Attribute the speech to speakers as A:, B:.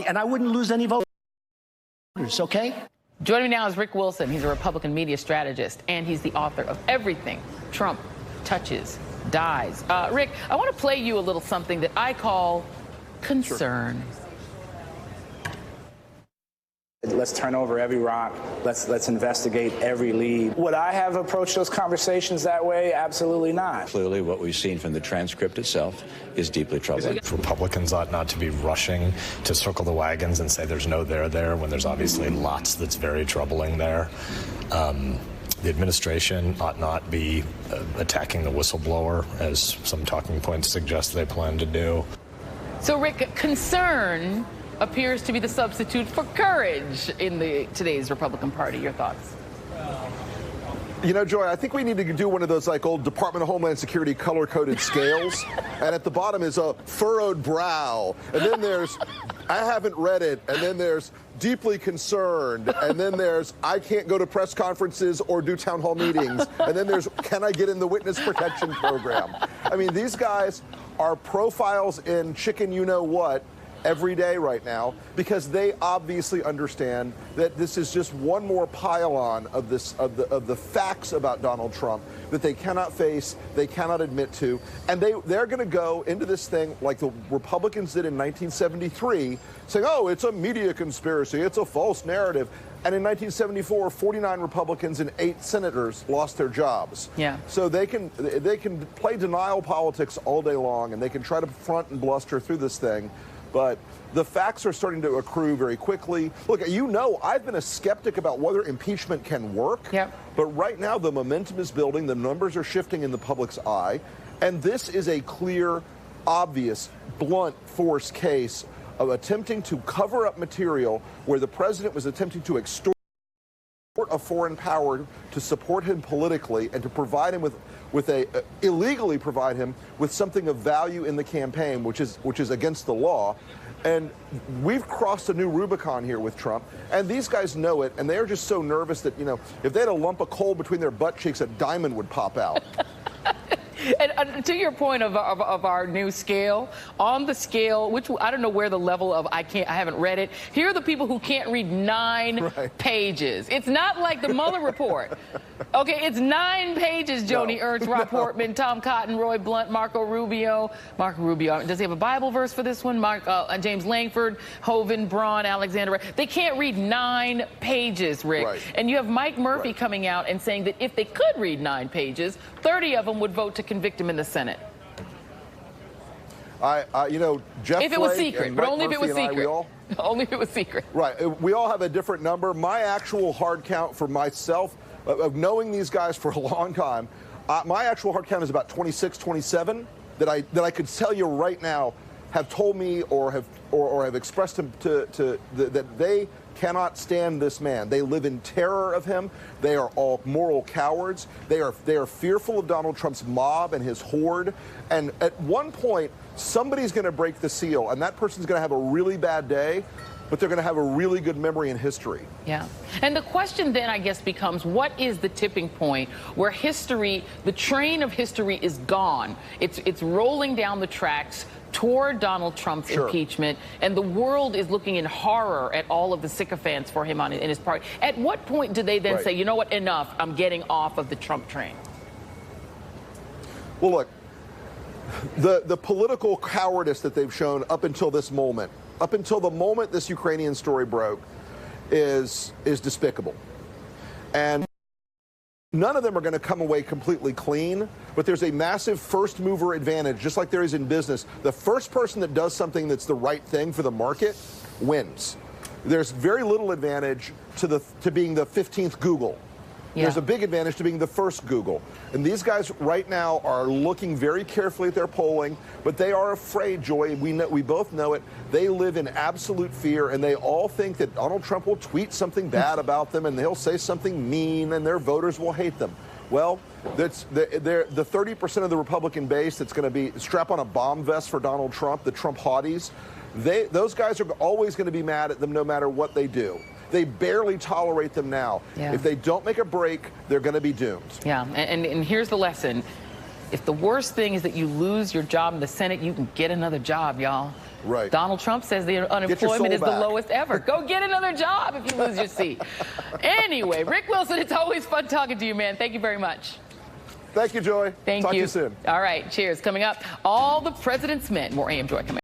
A: and I wouldn't lose any voters, okay?
B: Joining me now is Rick Wilson. He's a Republican media strategist, and he's the author of Everything Trump Touches Dies. Rick, I want to play you a little something that I call concern.
C: Sure. Let's turn over every rock. Let's investigate every lead. Would I have approached those conversations that way? Absolutely not.
D: Clearly, what we've seen from the transcript itself is deeply troubling.
E: Republicans ought not to be rushing to circle the wagons and say there's no there when there's obviously lots that's very troubling there. The administration ought not be attacking the whistleblower, as some talking points suggest they plan to do.
B: So, Rick, concern appears to be the substitute for courage in today's Republican Party. Your thoughts?
F: You know, Joy, I think we need to do one of those like old Department of Homeland Security color-coded scales. And at the bottom is a furrowed brow. And then there's, I haven't read it. And then there's deeply concerned. And then there's, I can't go to press conferences or do town hall meetings. And then there's, can I get in the witness protection program? I mean, these guys are profiles in chicken you-know-what every day right now, because they obviously understand that this is just one more pile-on of the facts about Donald Trump that they cannot face, they cannot admit to, and they're going to go into this thing like the Republicans did in 1973, saying, oh, it's a media conspiracy, it's a false narrative. And in 1974, 49 Republicans and 8 senators lost their jobs.
B: Yeah.
F: So they can play denial politics all day long, and they can try to front and bluster through this thing. But the facts are starting to accrue very quickly. Look, you know, I've been a skeptic about whether impeachment can work.
B: Yep.
F: But right now, the momentum is building. The numbers are shifting in the public's eye. And this is a clear, obvious, blunt force case of attempting to cover up material where the president was attempting to extort a foreign power to support him politically and to provide him illegally provide him with something of value in the campaign, which is against the law. And we've crossed a new Rubicon here with Trump, and these guys know it, and they're just so nervous that, you know, if they had a lump of coal between their butt cheeks, a diamond would pop out.
B: And to your point of our new scale, on the scale, which I don't know where the level of I haven't read it. Here are the people who can't read 9 pages. It's not like the Mueller report. Okay, it's 9 pages, Joni Ernst, Rob Portman, Tom Cotton, Roy Blunt, Marco Rubio. Does he have a Bible verse for this one? James Langford, Hovind, Braun, Alexander. They can't read 9 pages, Rick. Right. And you have Mike Murphy coming out and saying that if they could read 9 pages, 30 of them would vote to convict him in the Senate.
F: You know, Jeff
B: if it was secret, but only if it was secret. Only if it was secret.
F: Right. We all have a different number. My actual hard count for myself, of knowing these guys for a long time, my actual hard count is about 26, 27 that I could tell you right now have told me or have expressed him that they cannot stand this man. They live in terror of him. They are all moral cowards. They are fearful of Donald Trump's mob and his horde. And at one point, somebody's going to break the seal, and that person's going to have a really bad day, but they're going to have a really good memory in history.
B: Yeah. And the question then, I guess, becomes, what is the tipping point where history, the train of history is gone? It's rolling down the tracks toward Donald Trump's impeachment, and the world is looking in horror at all of the sycophants for him in his party. At what point do they then say, you know what, enough, I'm getting off of the Trump train?
F: Well, look, the political cowardice that they've shown up until this moment, up until the moment this Ukrainian story broke, is despicable. And none of them are going to come away completely clean, but there's a massive first mover advantage, just like there is in business. The first person that does something that's the right thing for the market wins. There's very little advantage to being the 15th Google. Yeah. There's a big advantage to being the first Google. And these guys right now are looking very carefully at their polling, but they are afraid, Joy. We both know it. They live in absolute fear, and they all think that Donald Trump will tweet something bad about them, and they'll say something mean, and their voters will hate them. Well, that's the 30% of the Republican base that's going to be strap on a bomb vest for Donald Trump, the Trump hotties. Those guys are always going to be mad at them no matter what they do. They barely tolerate them now. Yeah. If they don't make a break, they're going to be doomed.
B: Yeah, and here's the lesson. If the worst thing is that you lose your job in the Senate, you can get another job, y'all.
F: Right.
B: Donald Trump says the unemployment is the lowest ever. Go get another job if you lose your seat. Anyway, Rick Wilson, it's always fun talking to you, man. Thank you very much.
F: Thank you, Joy.
B: Thank you.
F: Talk to you soon.
B: All right, cheers. Coming up, all the president's men. More AM Joy coming up.